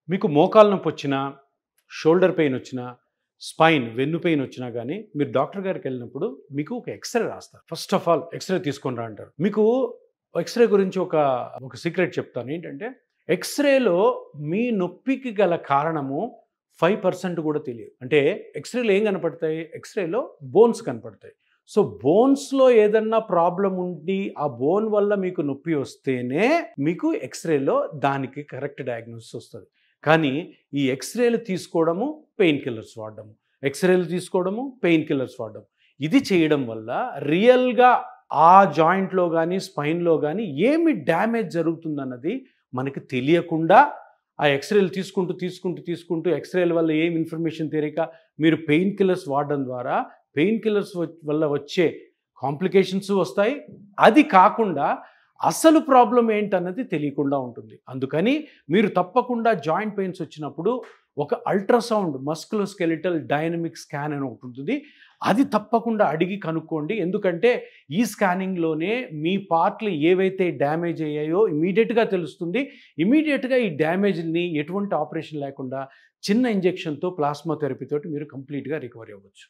మీకు మోకాలు నొప్పి వచ్చినా, షోల్డర్ పెయిన్ వచ్చినా, స్పైన్ వెన్ను పెయిన్ వచ్చినా గానీ, మీరు డాక్టర్ గారికెళ్ళినప్పుడు మీకు ఒక ఎక్స్‌రే రాస్తారు. ఫస్ట్ ఆఫ్ ఆల్ ఎక్స్‌రే తీసుకొని రా అంటారు. మీకు ఎక్స్‌రే గురించి ఒక సీక్రెట్ చెప్తాను. ఏంటంటే, ఎక్స్‌రేలో మీ నొప్పికి గల కారణము 5% కూడా తెలియదు. అంటే ఎక్స్‌రేలో ఏం కనపడతాయి? ఎక్స్‌రేలో బోన్స్ కనపడతాయి. సో, బోన్స్‌లో ఏదన్నా ప్రాబ్లమ్ ఉండి, ఆ బోన్ వల్ల మీకు నొప్పి వస్తేనే మీకు ఎక్స్‌రేలో దానికి కరెక్ట్ డయాగ్నోసిస్ వస్తది. కానీ ఈ ఎక్స్‌రేలు తీసుకోవడము, పెయిన్ కిల్లర్స్ వాడడము. ఎక్స్‌రేలు తీసుకోవడము, పెయిన్ కిల్లర్స్ వాడడం. ఇది చేయడం వల్ల రియల్‌గా ఆ జాయింట్‌లో గానీ, స్పైన్‌లో గానీ ఏమి డ్యామేజ్ జరుగుతుందన్నది మనకి తెలియకుండా ఆ ఎక్స్‌రేలు తీసుకుంటూ ఎక్స్‌రేల వల్ల ఏం ఇన్ఫర్మేషన్ తెలియక మీరు పెయిన్ కిల్లర్స్ వాడడం ద్వారా పెయిన్ కిల్లర్స్ వల్ల వచ్చే కాంప్లికేషన్స్ వస్తాయి. అది కాకుండా అసలు ప్రాబ్లమ్ ఏంటన్నది తెలియకుండా ఉంటుంది. అందుకని మీరు తప్పకుండా జాయింట్ పెయిన్స్ వచ్చినప్పుడు ఒక అల్ట్రాసౌండ్ మస్కులోస్కెలిటల్ డైనమిక్ స్కాన్ అని ఒకటి ఉంటుంది. అది తప్పకుండా అడిగి కనుక్కోండి. ఎందుకంటే ఈ స్కానింగ్‌లోనే మీ పార్ట్‌లు ఏవైతే డ్యామేజ్ అయ్యాయో ఇమ్మీడియేట్‌గా తెలుస్తుంది. ఇమ్మీడియేట్‌గా ఈ డ్యామేజ్‌ని ఎటువంటి ఆపరేషన్ లేకుండా చిన్న ఇంజెక్షన్‌తో ప్లాస్మా థెరపీ తోటి మీరు కంప్లీట్‌గా రికవరీ అవ్వచ్చు.